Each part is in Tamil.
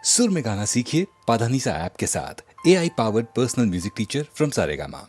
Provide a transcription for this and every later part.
सुर में गाना सीखिए पाधानीसा ऐप के साथ। AI powered personal music teacher from Saregama.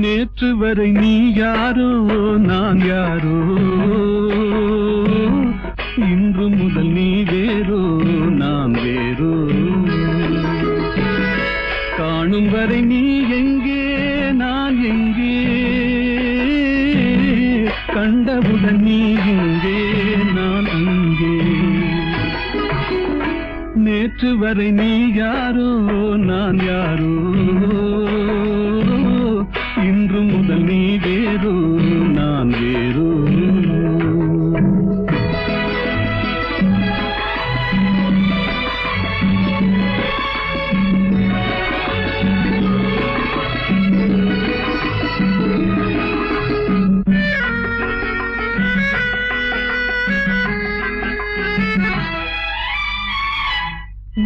நேற்று வரை நீ யாரோ நான் யாரோ, இன்று முதல் நீ வேறோ நான் வேறோ. காணும் வரை நீ எங்கே நான் எங்கே, கண்டவுடன் நீ எங்கே நான் அங்கே. நேற்று வரை நீ யாரோ நான் யாரோ, இன்று முதல் நீ வேறோ நான் வேறோ.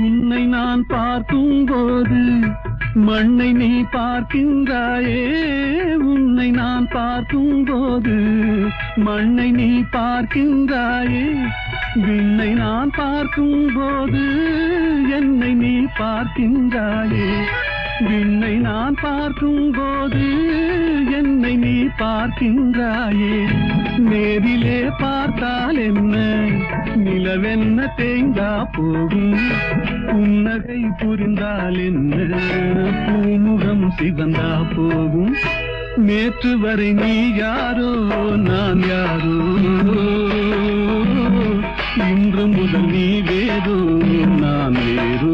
உன்னை நான் பார்க்கும் போது மண்ணை நீ பார்க்கின்றாயே, உன்னை நான் பார்க்கும் போது மண்ணை நீ பார்க்கின்றாயே. விண்ணை நான் பார்க்கும் போது என்னை நீ பார்க்கின்றாயே. விண்ணை நான் பார்க்கும் போது என்னை நீ பார்க்கின்றாயே. நேரிலே பார்த்தால் என்ன, நிலவென்ன தேய்ந்தா போகும். புன்னகை புரிந்தால் என்ன, பூமுகம் சிவந்தா போகும். நேற்று வரை நீ யாரோ நான் யாரோ, இன்று முதல் நீ வேறோ நான் வேறோ.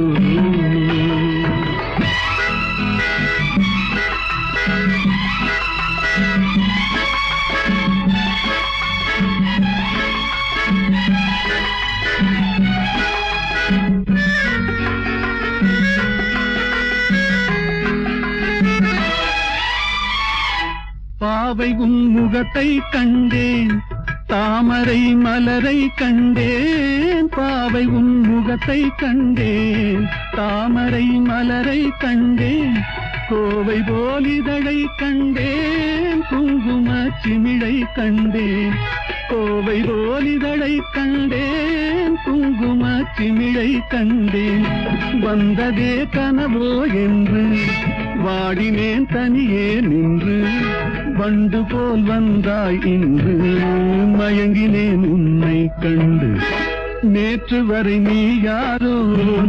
பாவை உன் முகத்தை கண்டேன், தாமரை மலரை கண்டேன். பாவை உன் முகத்தை கண்டேன், தாமரை மலரை கண்டேன். கோவை போலிதழை கண்டேன், குங்கும சிமிழை கண்டேன். கோவை போலிதழை கண்டேன், குங்கும சிமிழை கண்டேன். வந்ததே கனவோ என்று வாடினேன் தனியே நின்று. வண்டு போல் வந்தாய் இன்று, மயங்கினேன் உன்னை கண்டு. நேற்று வரை நீ யாரோ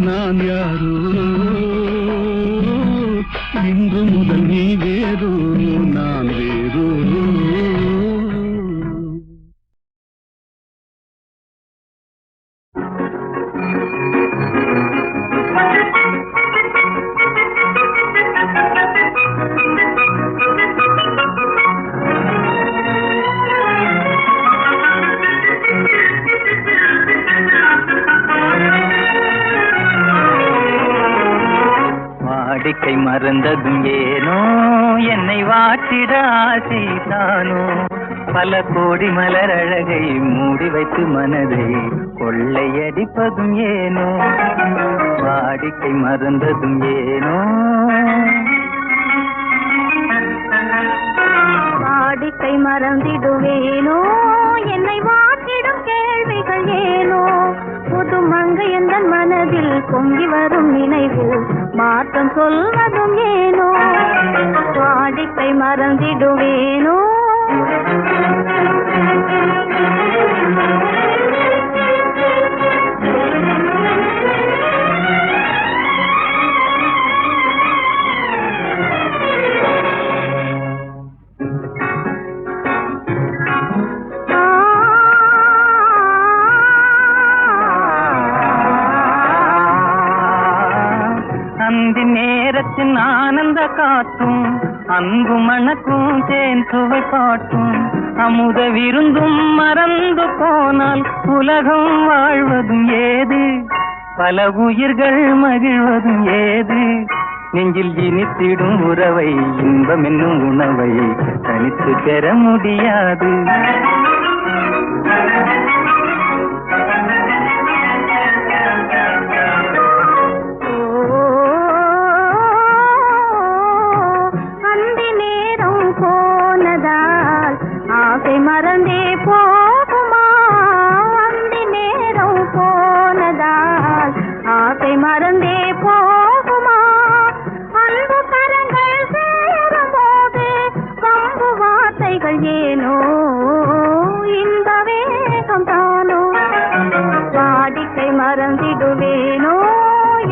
நான் யாரோ, இன்று முதல் நீ வேறோ நான் வேறோ. வாடிக்கை மறந்ததும் ஏனோ, என்னை வாட்டிட ஆசைதானோ. பல கோடி மலர் அழகை மூடி வைத்து மனதை கொள்ளையடிப்பதும் ஏனோ. வாடிக்கை மறந்ததும் ஏனோ. வாடிக்கை மறந்திடுவேனோ, என்னை வாட்டிடும் கேள்விகள் ஏனோ. புது மங்கை என்ற மனதில் பொங்கி வரும் நினைவு மாற்றம் சொல்வதும் ஏனோ. வாடிக்கை மறந்திடுவேனோ. அந்தி நேரத்தின் ஆனந்த காற்றும் அன்பு மணக்கும் தேன் சுவை பாட்டும் அமுத விருந்தும் மறந்து போனால் உலகம் வாழ்வதும் ஏது பல உயிர்கள் மகிழ்வதும் ஏது நெஞ்சில் இனித்திடும் உறவை இன்பம் என்னும் உணவை தனித்து பெற முடியாது மறந்தே போகுமா அந்தி நேரம் போனதால் ஆசை மறந்தே போகுமா அன்பு கரங்கள் சேரும் போது கம்பு வார்த்தைகள் ஏனோ இந்த வேகம் தானோ வாடிக்கை மறந்திடுவேனோ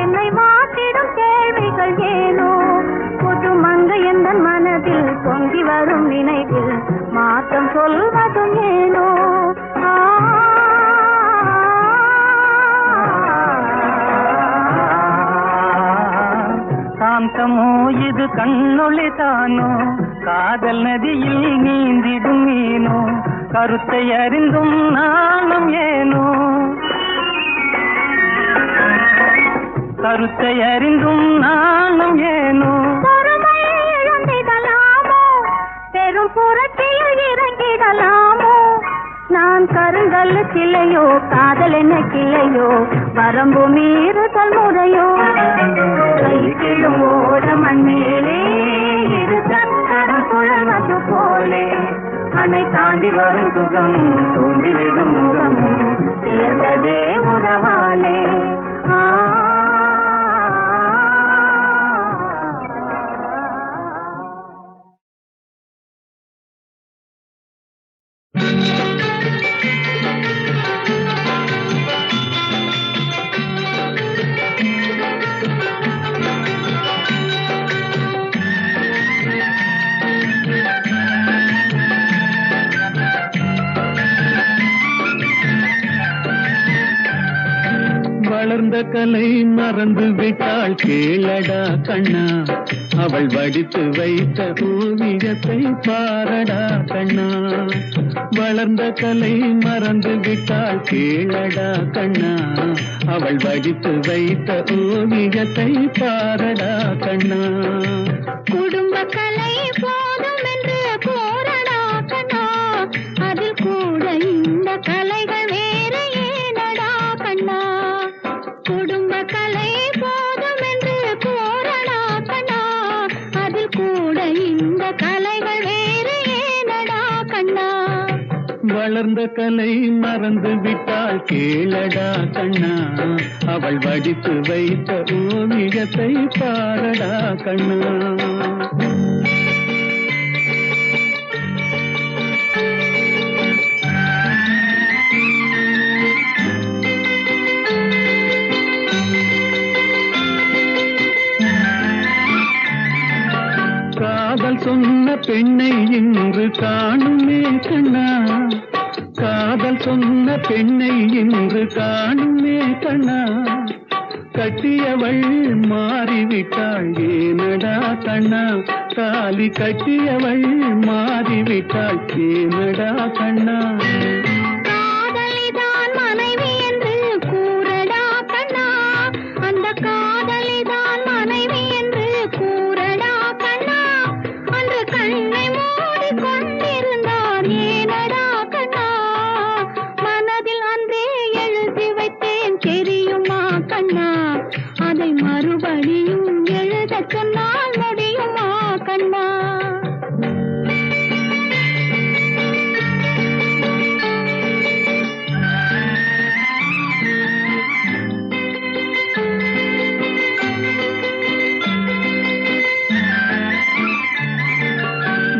என்னை வாட்டிடும் கேள்விகள் ஏனோ புது மங்கை எந்த மனதில் பொங்கி வரும் நினைவில் மாற்றம் சொல்வதும் ஏனோ சாந்தமோ இது கண்ணொளி தானோ காதல் நதியில் நீந்திடும் மீனோ கருத்தை அறிந்தும் நாணம் ஏனோ கருத்தை அறிந்தும் நாணம் ஏனோ பெரும் புரட்சியில் இறங்கிடலாமோ நான் கருங்கல் கிளையோ காதல் என்ன கிளையோ வரம்பு மீறுதல் முறையோ கைக்கிழும் ஓட மண்மேலே இரு சக்கரம் சுழல்வது போலே அணை தாண்டி வரும் சுகம் தூண்டி விடும் முகம் சேர்ந்ததே உறவாலே வளர்ந்த கலை மறந்து விட்டாள் கேளடா கண்ணா அவள் வடித்து வைத்த ஓவியத்தை பாரடா கண்ணா வளர்ந்த கலை மறந்து விட்டாள் கேளடா கண்ணா அவள் வடித்து வைத்த ஓவியத்தை பாரடா கண்ணா குடும்ப கலை போதும் என்று போரடா கண்ணா அதில் கூட இந்த கலைகள் வேறு ஏனடா கண்ணா குடும்ப கலை போதும் என்று போரடா கண்ணா அதில் கூட இந்த கலைகள் வேறு ஏனடா கண்ணா வளர்ந்த கலை மறந்து விட்டாள் கேளடா கண்ணா அவள் வடித்து வைத்த ஓவியத்தை பாரடா கண்ணா காதல் சொன்ன பெண்ணை இன்று காணுமே கண்ணா காதல் சொன்ன பெண்ணை இன்று காணுமே கண்ணா கட்டியவள் மாறிவிட்டாள் ஏனடா கண்ணா தாலி கட்டியவள் மாறிவிட்டாள் ஏனடா கண்ணா காதலிதான் மனைவி என்று கூறடா கண்ணா அந்த காதலிதான் மனைவி என்று கூறடா கண்ணா அன்று கண்ணை மூடி கொண்டிருந்தார் ஏனடா கண்ணா மனதில் அன்றே எழுதி வைத்தேன் தெரியுமா கண்ணா அதை மறுபடியும் எழுதச் சொன்னால் முடியுமா கண்ணா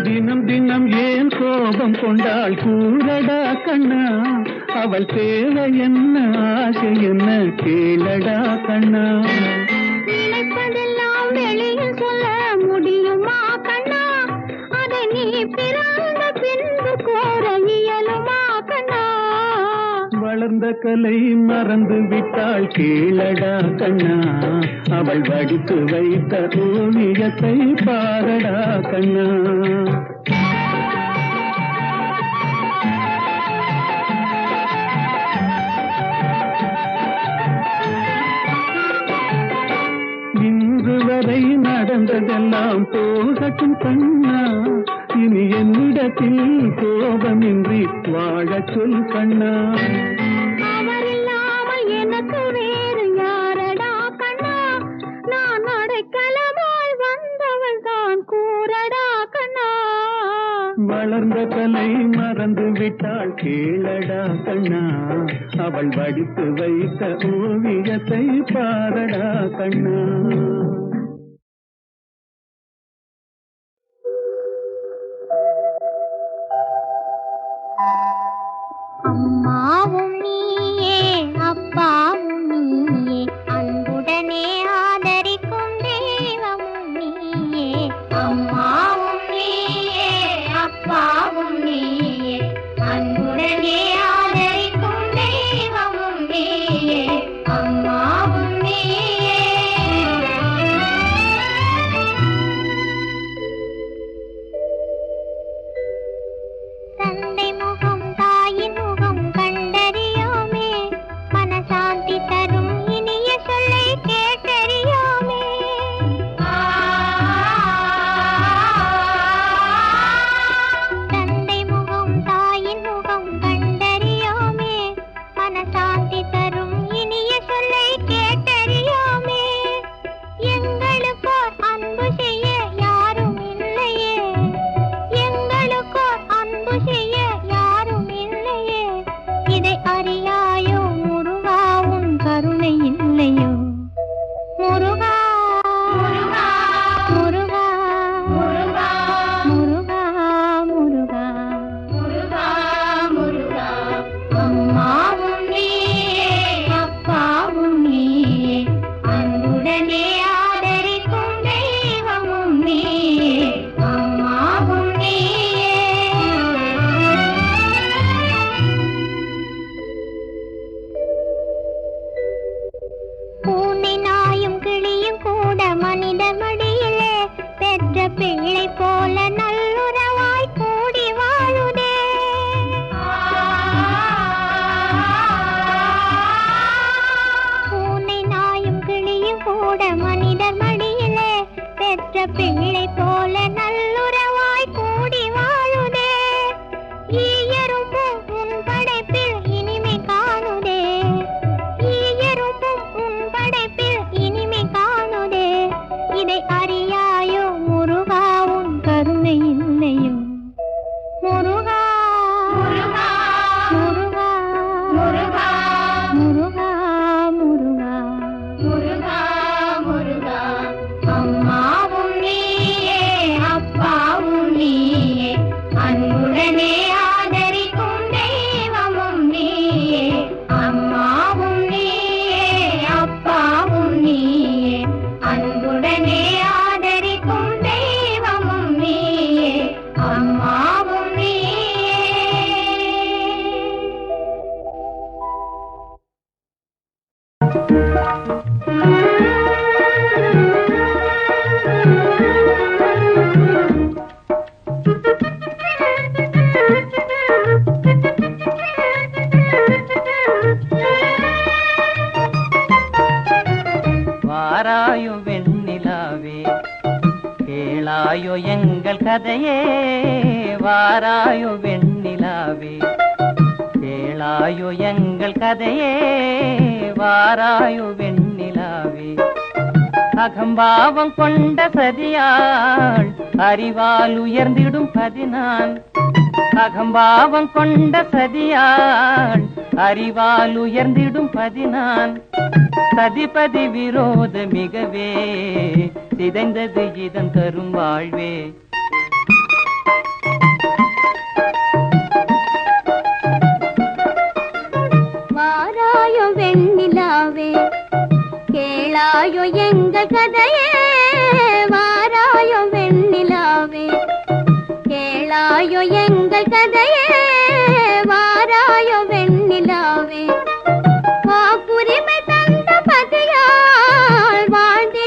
தினம் தினம் ஏன் கோபம் கொண்டாள் கூறடா கண்ணா அவள் தேவை என்ன ஆசை என்ன கேளடா கண்ணா நினைப்பதெல்லாம் வெளியில் சொல்ல முடியுமா கண்ணா அதை நீ பிறந்த பின்பு கோர இயலுமா கண்ணா வளர்ந்த கலை மறந்து விட்டாள் கேளடா கண்ணா அவள் வடித்து வைத்த ஓவியத்தை பாரடா கண்ணா. இன்று வரை நடந்ததெல்லாம் போகட்டும் கண்ணா, இனி என்னிடத்தில் கோபமின்றி வாழச் சொல் கண்ணா. அவரில்லாமல் எனக்கு வேறு யாரடா கண்ணா, நான் அடைக்கலமாய் வந்தவள் தான் கூறடா கண்ணா. வளர்ந்த கலை மறந்து விட்டாள் கேளடா கண்ணா, அவள் வடித்து வைத்த ஓவியத்தை பாரடா கண்ணா. அம்மாவும் நீயே அப்பாவும் நீயே, அன்புடனே ஆதரிக்கும் தெய்வமும் நீயே. அம்மாவும் நீயே அப்பாவும் நீயே, அன்புடனே ஆதரிக்கும் தெய்வமும் நீயே. அம்மாவும் நீயே. தந்தை முகம் தாயின் முகம் கண்டறியோமே, மனசாந்தி தரும் இனிய சொல்லை கேட்டறியோமே. தந்தை முகம் தாயின் முகம் கண்டறியோமே, மனசாந்தி தரும் இனிய சொல்லை கேட்டறியோமே. எங்களுக்கோர் அன்பு செய்ய யாரும் இல்லையே, எங்களுக்கோர் அன்பு செய்ய யாரும் இல்லையே. இதை அறியாயோ முருகா, உன் கருணை இல்லையோ முருகா. முருகா முருகா முருகா முருகா முருகா முருகா முருகா. அம்மாவும் நீயே அப்பாவும் நீயே, அன்புடனே ஆதரிக்கும் தெய்வமும் நீயே. அம்மாவும் நீயே. பூனை நாயும் கிளியும் கூட மனித மடியிலே பெற்ற பிள்ளை போல நல்லுறவாய் கூடி வாழுதே. பூனை நாயும் கிளியும் கூட மனிதர் மடியிலே பெற்ற பிள்ளை போல நல்லுறவாய் கூடி வாழுதே. ஈயரும்பும் உன் படைப்பில் இனிமை காணுதே, ஈயரும்பும் உன் படைப்பில் இனிமை காணுதே. இதை அறியாயோ முருகா, உன் கருணை இல்லையோ முருகா. முருகா முருகா முருகா முருகா முருகா முருகா முருகா. அம்மாவும் நீயே அப்பாவும் நீயே, அன்புடனே ஆதரிக்கும் தெய்வமும் நீயே. அம்மாவும் நீயே அப்பாவும் நீயே, அன்புடனே ஆதரிக்கும் தெய்வமும் நீயே. அம்மாவும் நீயே. வாராயோ வெண்ணிலாவே, கேளாயோ எங்கள் கதையே. வாராயோ வெண்ணிலாவே, கேளாயோ எங்கள் கதையே. வாராயோ வெண்ணிலாவே, அகம்பாவம் கொண்ட சதியாள் அறிவால் உயர்ந்திடும் பதினான். அகம்பாவம் கொண்ட சதியாள் அறிவால் உயர்ந்திடும் பதினான். சதிபதி விரோத மிகவே சிதைந்தது இதன் தரும் வாழ்வே. வாராயோ வெண்ணிலாவே, கேளாயோ எங்கள் கதையே. வாராயோ வெண்ணிலாவே, கேளாயோ எங்கள் கதையே. வாராயோ வெண்ணிலாவே, வாக்குரிமை தந்த பதியால் வாழ்ந்து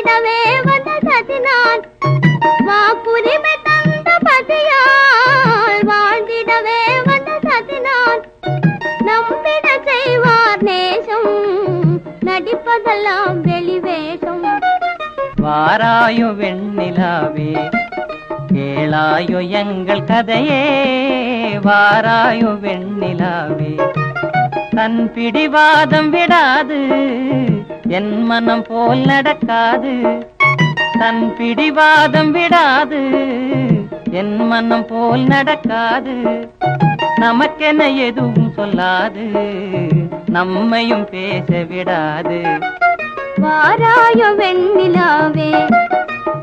வாராயோ வெண்ணிலாவே கேளாயோ எங்கள் கதையே வாராயோ வெண்ணிலாவே தன் பிடிவாதம் விடாது என் மனம் போல் நடக்காது தன் பிடிவாதம் விடாது என் மனம் போல் நடக்காது நமக்கென எதுவும் சொல்லாது நம்மையும் பேச விடாது வாராயோ வெண்ணிலாவே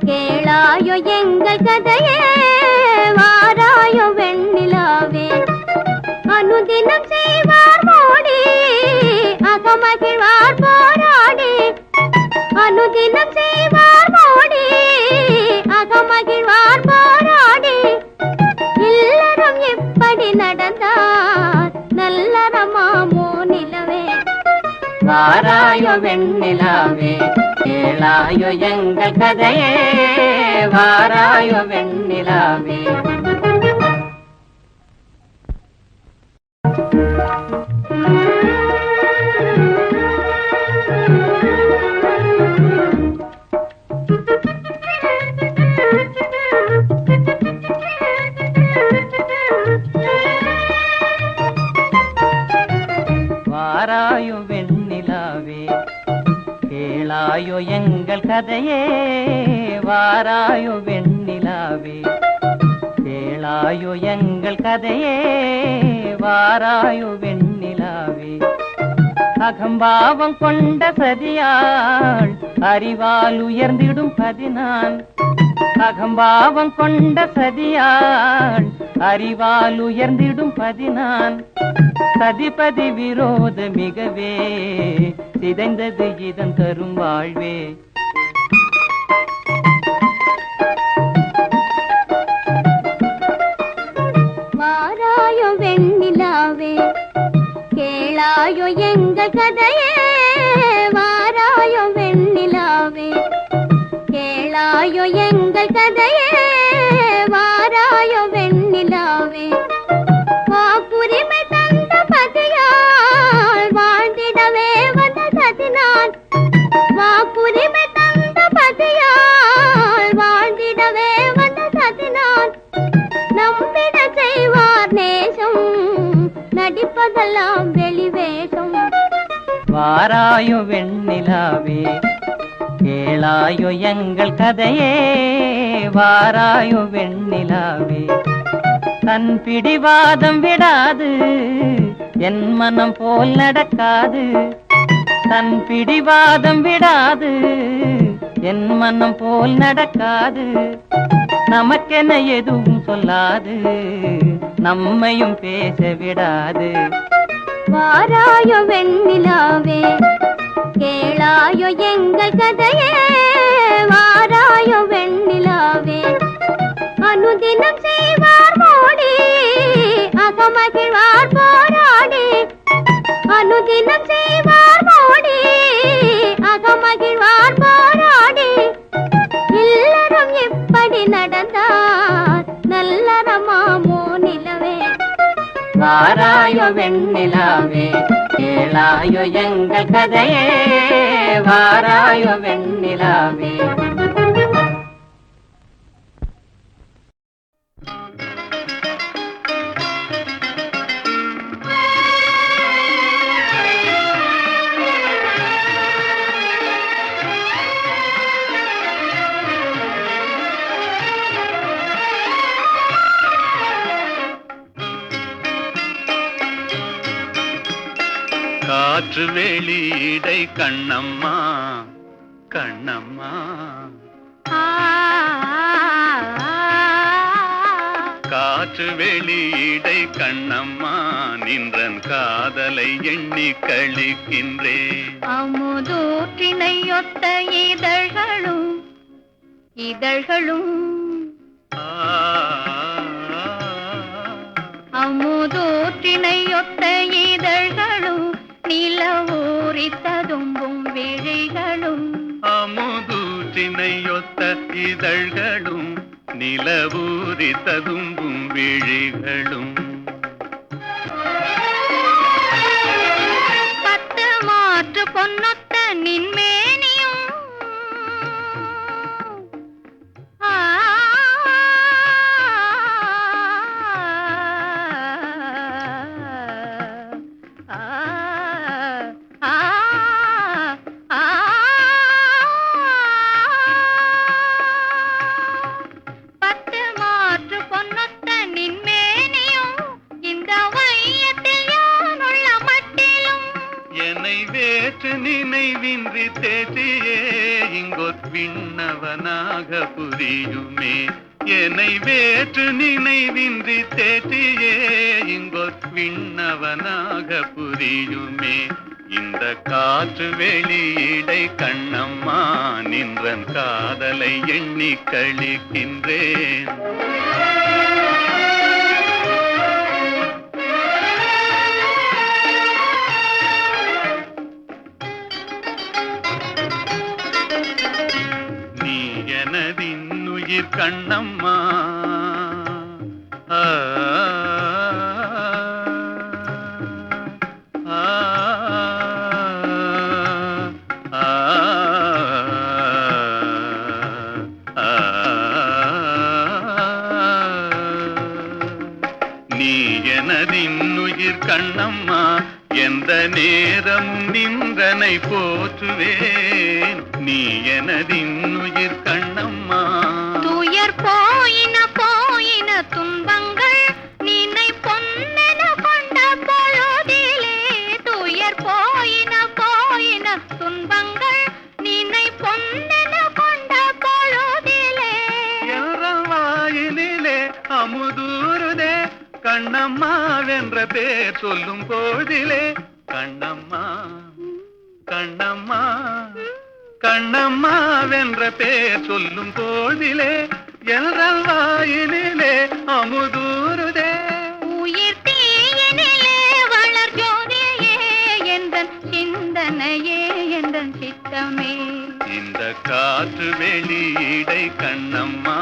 கேளாயோ எங்கள் கதையே வாராயோ வெண்ணிலாவே அனுதினம் செய்வார் மோடி அகமகிழ்வார் போராடி அனுதினம் செய்வார் மோடி அகமகிழ்வார் போராடி இல்லறம் இப்படி நடந்தார் நல்லறமாமோ நிலவே வாராயோ வெண்ணிலாவே கேளாயோ எங்கள் கதையே வாராயோ வெண்ணிலாவே வாராயோ வெண்ணிலாவே கேளாயோ எங்கள் கதையே வாராயோ வெண்ணிலாவே கேளாயோ எங்கள் கதையே வாராயோ வெண்ணிலாவே அகம்பாவம் கொண்ட சதியாள் அறிவால் உயர்ந்திடும் பதினான் அகம்பாவம் கொண்ட சதியாள் அறிவால் உயர்ந்திடும் பதினான் சதிபதி விரோத மிகவே சிதைந்தது இதன் தரும் வாழ்வே வாராயோ வெண்ணிலாவே கேளாயோ எங்கள் கதையே வாராயோ வெண்ணிலாவே கேளாயோ எங்கள் கதையே வாராயோ வெண்ணிலாவே வாக்குரிமை தந்த பதியால் வாழ்ந்திடவே வந்த சதினான் வாக்குரிமை தந்த பதியால் வாழ்ந்திடவே வந்த சதினான் நம்பிட செய்வார் நேசம் நடிப்பதெல்லாம் வெளிவேஷம் வாராயோ வெண்ணிலாவே கேளாயோ எங்கள் கதையே வாராயோ வெண்ணிலாவே தன் பிடிவாதம் விடாது என் மனம் போல் நடக்காது தன் பிடிவாதம் விடாது என் மனம் போல் நடக்காது நமக்கென எதுவும் சொல்லாது நம்மையும் பேச விடாது வாராயோ வெண்ணிலாவே கேளாயோ எங்கள் கதையே வாராயோ வெண்ணிலாவே அனுதினம் செய்வார் மோடி அகமகிழ்வார் போராடி அனுதினம் செய்வார் மோடி அகமகிழ்வார் போராடி இல்லறம் இப்படி நடந்தார் நல்லறமாமோ நிலவே வாராயோ வெண்ணிலாவே கேளாயோ எங்கள் கதையே வாராயோ வெண்ணிலாவே காற்று வெளியிடை கண்ணம்மா கண்ணம்மா காற்று வெளியிடை கண்ணம்மா நின்றன் காதலை எண்ணி கழிக்கின்றேன் அமுதூற்றினையொத்த இதழ்களும் இதழ்களும் அமுதூற்றினையொத்த இதழ்களும் நிலவூரித்ததும்பும் விழிகளும் அமுதூற்றினையொத்த இதழ்களும் நிலவூரித்ததும்பும் விழிகளும் பத்து மாற்று பொன்னொத்த நின்மேனியும் விண்ணவனாக புரியுமே. என்னை வேற்று நினைவின்றி தேற்றியே இங்கொர் விண்ணவனாக புரியுமே. இந்த காற்று வெளியிடை கண்ணம்மா நின்றன் காதலை எண்ணி கழிக்கின்றேன். நீ எனதின்னுயிர் கண்ணம்மா. ஆ நீ எனதின்னுயிர் கண்ணம்மா. எந்த நேரமும் நின்றனை போற்றுவேன். நீ எனதின்னுயிர் கண்ணம்மா. துயர் போயின போயின துன்பங்கள் நினை பொன்னென கொண்ட பொழுதிலே. துயர் போயின போயின துன்பங்கள் நினை பொன்னென கொண்ட பொழுதிலே. வாயினிலே அமுதூருதே கண்ணம்மா வென்ற பேர் சொல்லும் போதிலே. கண்ணம்மா கண்ணம்மா கண்ணம்மா வென்ற பேர் சொல்லும் போதிலே. எல்றல் வாயினிலே அமுதூருதே. உயிர் தீயினிலே வளர் ஜோதியே எந்தன் சிந்தனையே எந்தன் சித்தமே. இந்த காற்று வெளியிடை கண்ணம்மா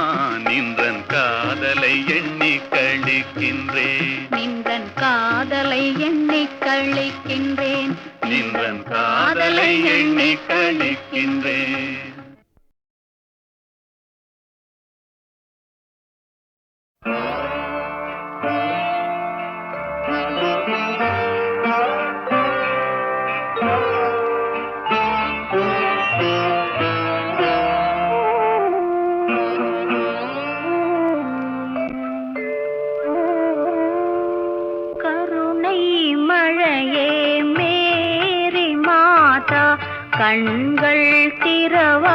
நின்றன் காதலை எண்ணி கழிக்கின்றேன். நின்றன் காதலை எண்ணி கழிக்கின்றேன். நின்றன் காதலை எண்ணி கழிக்கின்றேன். கண்கள் திறவ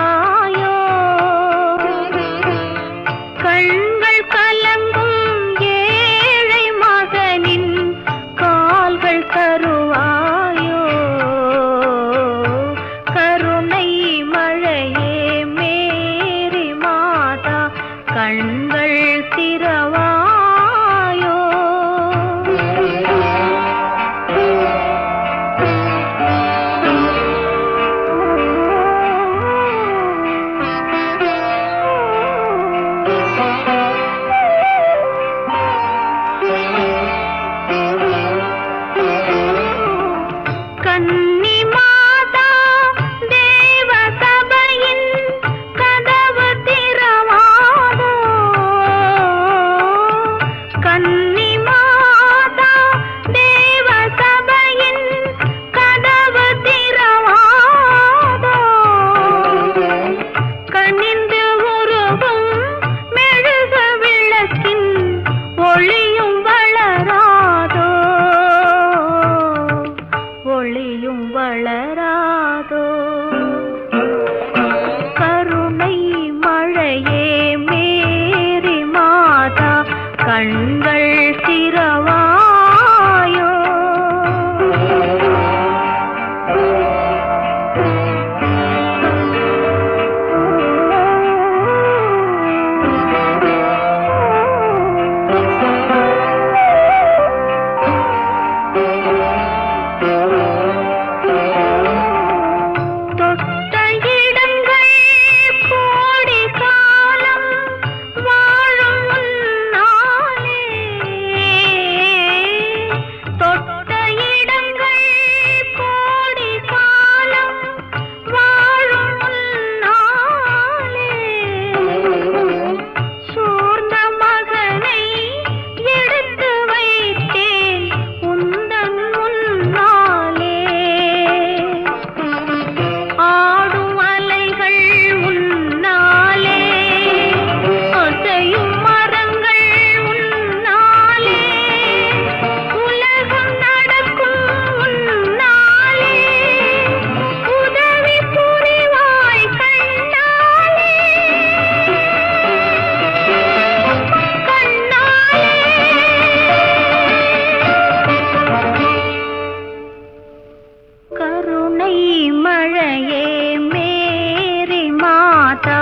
மாதா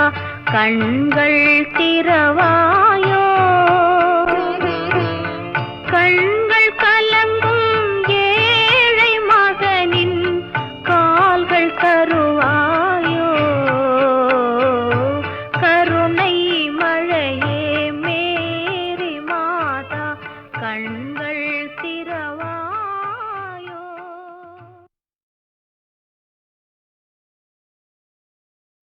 கண்கள் திறவாயோ கண்கள் கலங்கும் ஏழை மகனின் கால்கள் தருவாயோ கருணை மழையே மேரி மாதா கண்கள் திறவாயோ